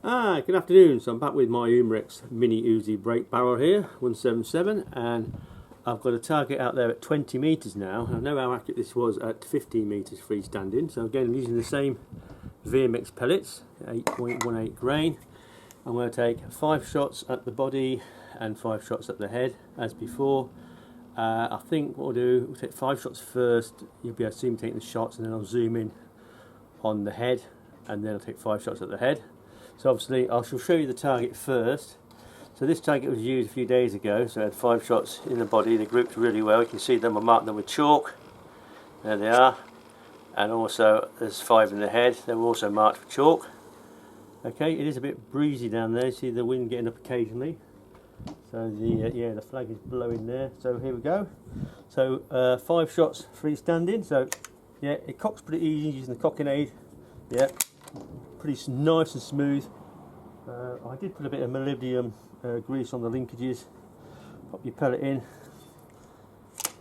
Good afternoon. So I'm back with my Umarex Mini Uzi brake barrel here, 177, and I've got a target out there at 20 metres now. I know how accurate this was at 15 metres freestanding. So again, I'm using the same VMX pellets, 8.18 grain. I'm going to take 5 shots at the body and 5 shots at the head as before. I think what we'll do, we'll take 5 shots first. You'll be able to see me taking the shots, and then I'll zoom in on the head, and then I'll take 5 shots at the head. So obviously I shall show you the target first. So this target was used a few days ago, so I had 5 shots in the body. They grouped really well. You can see them, I marked them with chalk. There they are. And also there's 5 in the head. They were also marked with chalk. Okay, it is a bit breezy down there. You see the wind getting up occasionally. So the flag is blowing there. So here we go. So 5 shots freestanding. So yeah, it cocks pretty easy using the cocking aid. Yeah, pretty nice and smooth. I did put a bit of molybdenum grease on the linkages. Pop your pellet in.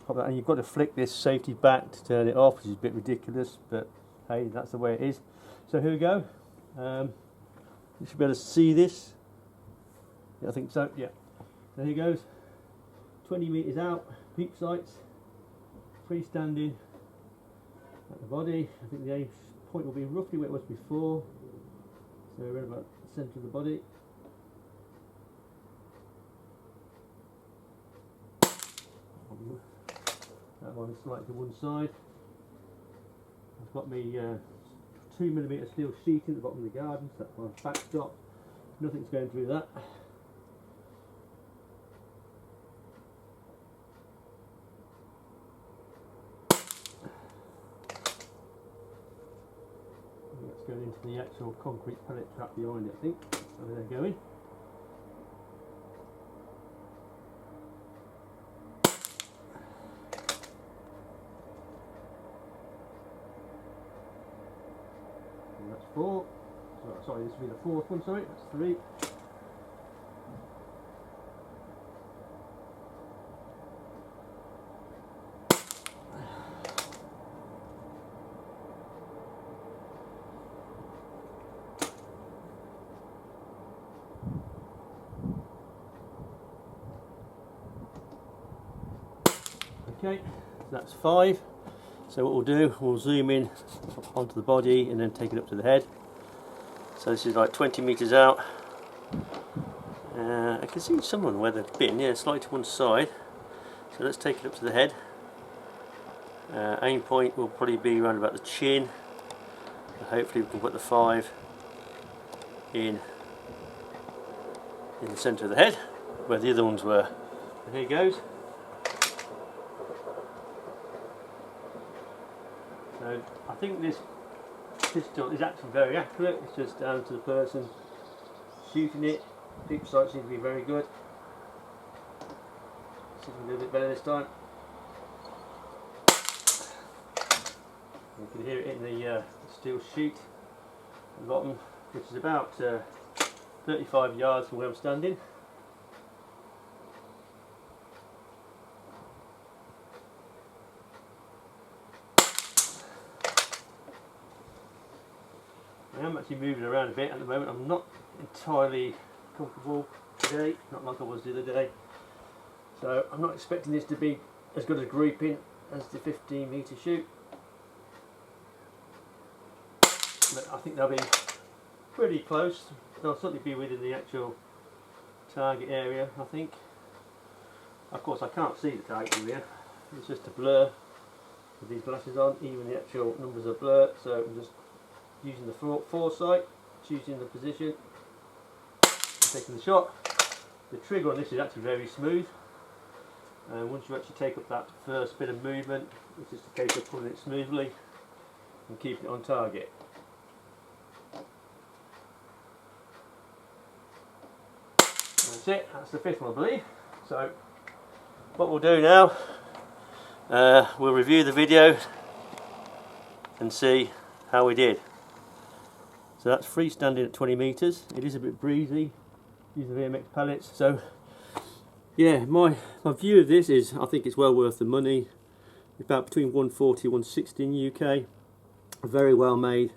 Pop that, and you've got to flick this safety back to turn it off, which is a bit ridiculous, but hey, that's the way it is. So here we go. You should be able to see this. Yeah, I think so. Yeah. So here goes. 20 metres out. Peep sights. Freestanding at the body. I think the aim point will be roughly where it was before. So we're about the centre of the body. That one slightly to one side. I've got me 2mm steel sheet in the bottom of the garden, so that's my backstop. Nothing's going through that. That's going into the actual concrete pellet trap behind it, I think. So they're going. And that's 4. Sorry, this will be the 4th one, sorry, that's 3. Okay, so that's 5. So what we'll do, we'll zoom in onto the body and then take it up to the head. So this is like 20 metres out. I can see someone where they've been, yeah, slightly to one side. So let's take it up to the head. Aim point will probably be around about the chin. And hopefully we can put the 5 in the centre of the head, where the other ones were. And here goes. So I think this pistol is actually very accurate. It's just down to the person shooting it. Peep sight seems to be very good. See if we can do a bit better this time. You can hear it in the steel sheet at the bottom, which is about 35 yards from where I'm standing. I am actually moving around a bit at the moment. I'm not entirely comfortable today, not like I was the other day. So I'm not expecting this to be as good a grouping as the 15 metre shoot. But I think they'll be pretty close. They'll certainly be within the actual target area, I think. Of course I can't see the target from here. It's just a blur with these glasses on. Even the actual numbers are blurred, so I'm just using the foresight, choosing the position, taking the shot. The trigger on this is actually very smooth, and once you actually take up that first bit of movement, it's just a case of pulling it smoothly and keeping it on target. That's it, that's the 5th one I believe. So what we'll do now, we'll review the video and see how we did. So that's freestanding at 20 metres. It is a bit breezy, using the VMX pellets. So yeah, my view of this is I think it's well worth the money. It's about between 140 and 160 in UK. Very well made.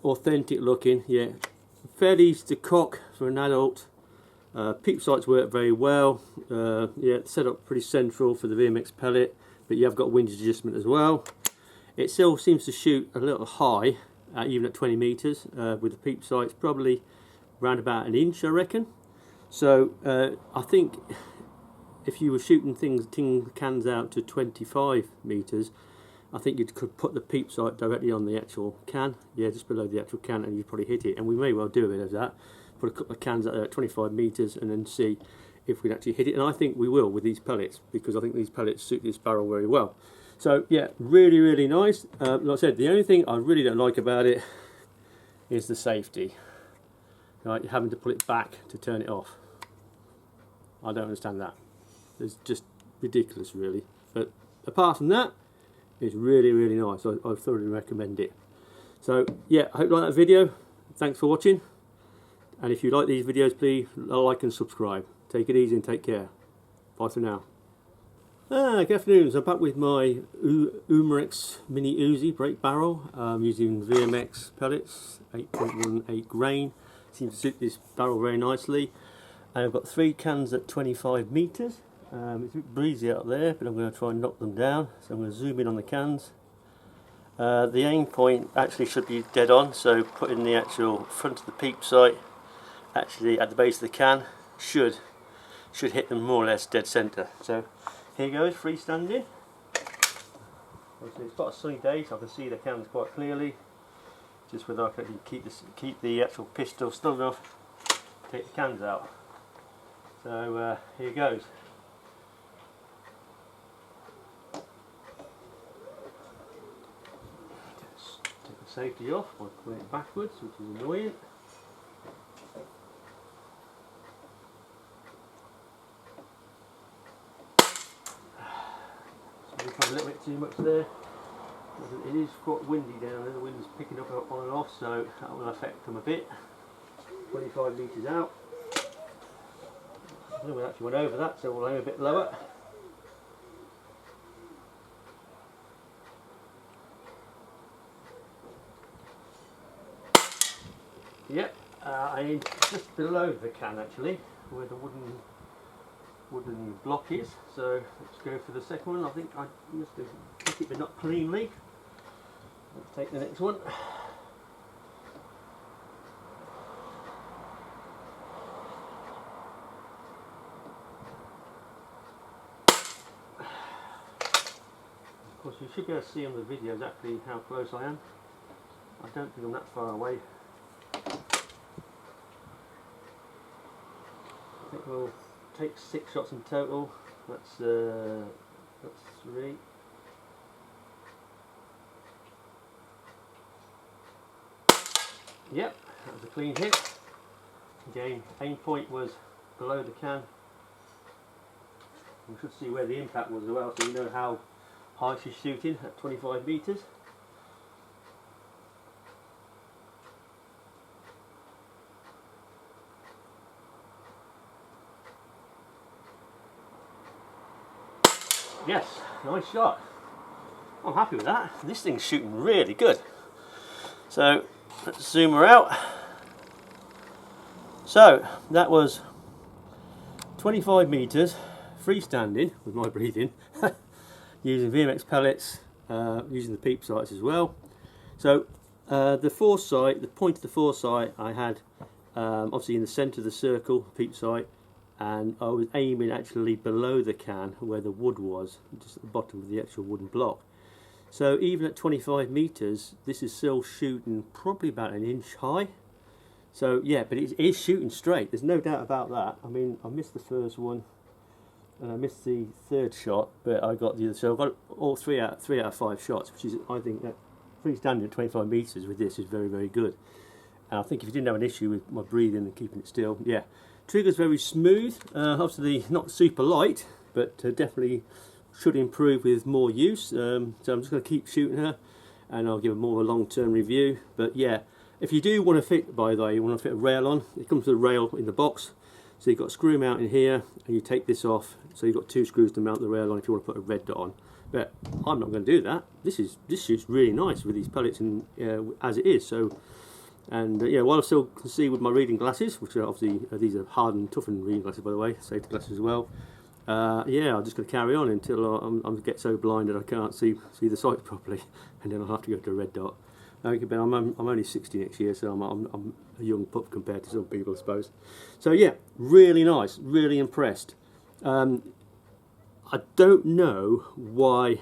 authentic looking. Yeah, fairly easy to cock for an adult. Peep sights work very well. Yeah, it's set up pretty central for the VMX pellet, but you have got windage adjustment as well. It still seems to shoot a little high, even at 20 meters, with the peep sights probably around about an inch, I reckon. So I think if you were shooting tin cans out to 25 meters, I think you could put the peep sight directly on the actual can, yeah, just below the actual can, and you'd probably hit it. And we may well do a bit of that. Put a couple of cans out there at 25 meters and then see if we can actually hit it. And I think we will with these pellets, because I think these pellets suit this barrel very well. So yeah, really, really nice. Like I said, the only thing I really don't like about it is the safety. Right, you're having to pull it back to turn it off. I don't understand that. It's just ridiculous, really. But apart from that, it's really, really nice. I thoroughly recommend it. So yeah, I hope you like that video. Thanks for watching. And if you like these videos, please like and subscribe. Take it easy and take care. Bye for now. Good afternoon. So I'm back with my Umarex Mini Uzi brake barrel. I'm using VMX pellets, 8.18 grain. Seems to suit this barrel very nicely. And I've got 3 cans at 25 meters. It's a bit breezy out there, but I'm going to try and knock them down. So I'm going to zoom in on the cans. The aim point actually should be dead on, so putting the actual front of the peep sight actually at the base of the can should hit them more or less dead centre. So here goes, freestanding. Obviously it's quite a sunny day, so I can see the cans quite clearly. Just whether I can keep the actual pistol still enough to take the cans out. So here goes. Take the safety off by pulling it backwards, which is annoying. A little bit too much there. It is quite windy down there, the wind's picking up on and off, so that will affect them a bit. 25 metres out. I think we actually went over that, so we'll aim a bit lower. Yep, I aim just below the can actually, where the wooden block is. So let's go for the second one. I think I must have hit it but not cleanly. Let's take the next one. Of course you should be able to see on the video exactly how close I am. I don't think I'm that far away. I think we'll take 6 shots in total. That's 3. Yep, that was a clean hit. Again, aim point was below the can. We should see where the impact was as well, so you know how high she's shooting at 25 meters. Yes, nice shot. I'm happy with that. This thing's shooting really good. So let's zoom her out. So that was 25 meters freestanding with my breathing, using VMX pellets, using the peep sights as well. So the foresight, the point of the foresight, I had obviously in the centre of the circle, peep sight, and I was aiming actually below the can where the wood was, just at the bottom of the actual wooden block. So even at 25 meters, this is still shooting probably about an inch high. So yeah, but it is shooting straight, there's no doubt about that. I mean, I missed the first one and I missed the third shot, but I got the other. So I got all 3 out of 5 shots, which is, I think, that freestanding at 25 meters with this is very, very good. And I think if you didn't have an issue with my breathing and keeping it still, yeah. Trigger's very smooth, obviously not super light, but definitely should improve with more use. So I'm just going to keep shooting her, and I'll give her more of a long-term review. But yeah, if you do want to fit, by the way, you want to fit a rail on, it comes with a rail in the box. So you've got a screw mount in here, and you take this off. So you've got 2 screws to mount the rail on if you want to put a red dot on. But I'm not going to do that. This shoots really nice with these pellets and as it is. So And yeah, while I still can see with my reading glasses, which are obviously these are hardened, toughened reading glasses by the way, safety glasses as well. Yeah, I'm just going to carry on until I get so blind that I can't see the sight properly, and then I'll have to go to a red dot. I'm only 60 next year, so I'm a young pup compared to some people, I suppose. So yeah, really nice, really impressed. I don't know why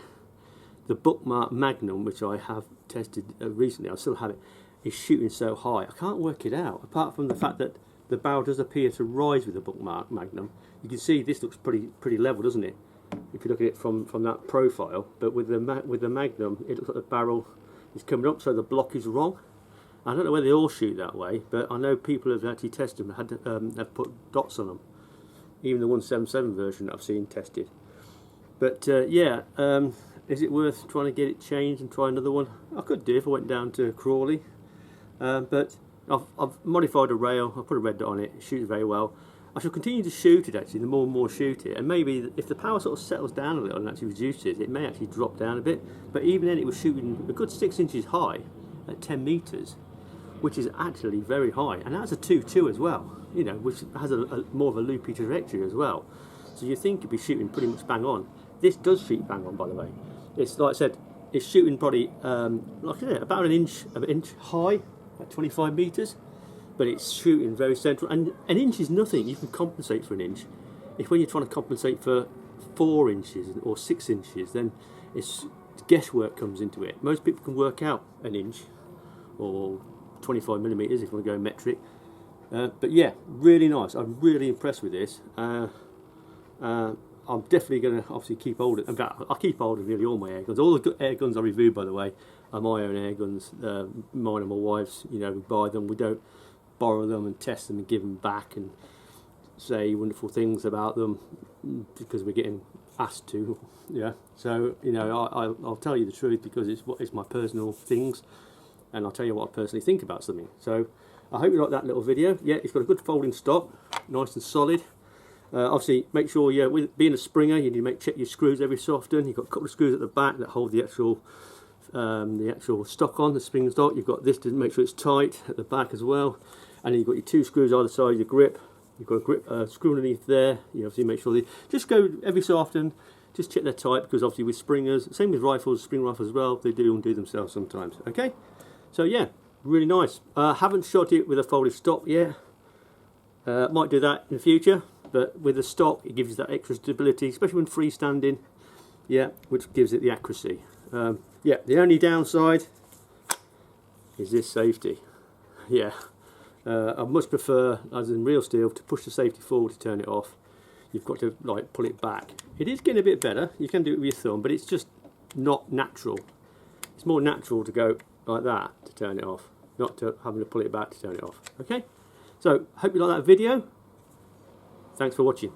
the Bookmark Magnum, which I have tested recently, I still have it, is shooting so high. I can't work it out, apart from the fact that the barrel does appear to rise with the Bookmark Magnum. You can see this looks pretty level, doesn't it? If you look at it from that profile. But with the Magnum, it looks like the barrel is coming up, so the block is wrong. I don't know whether they all shoot that way, but I know people have actually tested them, have put dots on them. Even the 177 version that I've seen tested. But yeah, is it worth trying to get it changed and try another one? I could do if I went down to Crawley. But I've modified a rail, I put a red dot on it, it shoots very well. I shall continue to shoot it actually, the more and more shoot it, and maybe if the power sort of settles down a little and actually reduces, it may actually drop down a bit. But even then it was shooting a good 6 inches high at 10 metres, which is actually very high, and that's a 2.2 as well, you know, which has a more of a loopy trajectory as well. So you think it'd be shooting pretty much bang on. This does shoot bang on, by the way. It's like I said, it's shooting probably like I said, about an inch high at 25 metres, but it's shooting very central. And an inch is nothing. You can compensate for an inch. If when you're trying to compensate for 4 inches or 6 inches, then it's guesswork comes into it. Most people can work out an inch or 25 millimeters if you want to go metric. But yeah, really nice. I'm really impressed with this. I'm definitely going to obviously keep hold of. In fact, I keep hold of nearly all my air guns. All the good air guns I reviewed, by the way, are my own air guns. Mine and my wife's. You know, we buy them. We don't borrow them and test them and give them back and say wonderful things about them because we're getting asked to. Yeah. So you know, I'll tell you the truth because it's my personal things, and I'll tell you what I personally think about something. So I hope you like that little video. Yeah, it's got a good folding stock, nice and solid. Obviously, make sure with being a Springer, you need to check your screws every so often. You've got a couple of screws at the back that hold the actual stock on, the spring stock. You've got this to make sure it's tight at the back as well. And then you've got your 2 screws either side of your grip. You've got a grip screw underneath there. You obviously make sure just go every so often, just check they're tight, because obviously with Springers, same with rifles, spring rifles as well, they do undo themselves sometimes. Okay, so yeah, really nice. Haven't shot it with a folded stock yet. Might do that in the future. But with the stock, it gives you that extra stability, especially when freestanding, yeah, which gives it the accuracy. Yeah, the only downside is this safety. Yeah, I much prefer, as in real steel, to push the safety forward to turn it off. You've got to like pull it back. It is getting a bit better. You can do it with your thumb, but it's just not natural. It's more natural to go like that to turn it off, not to having to pull it back to turn it off. Okay, so hope you like that video. Thanks for watching.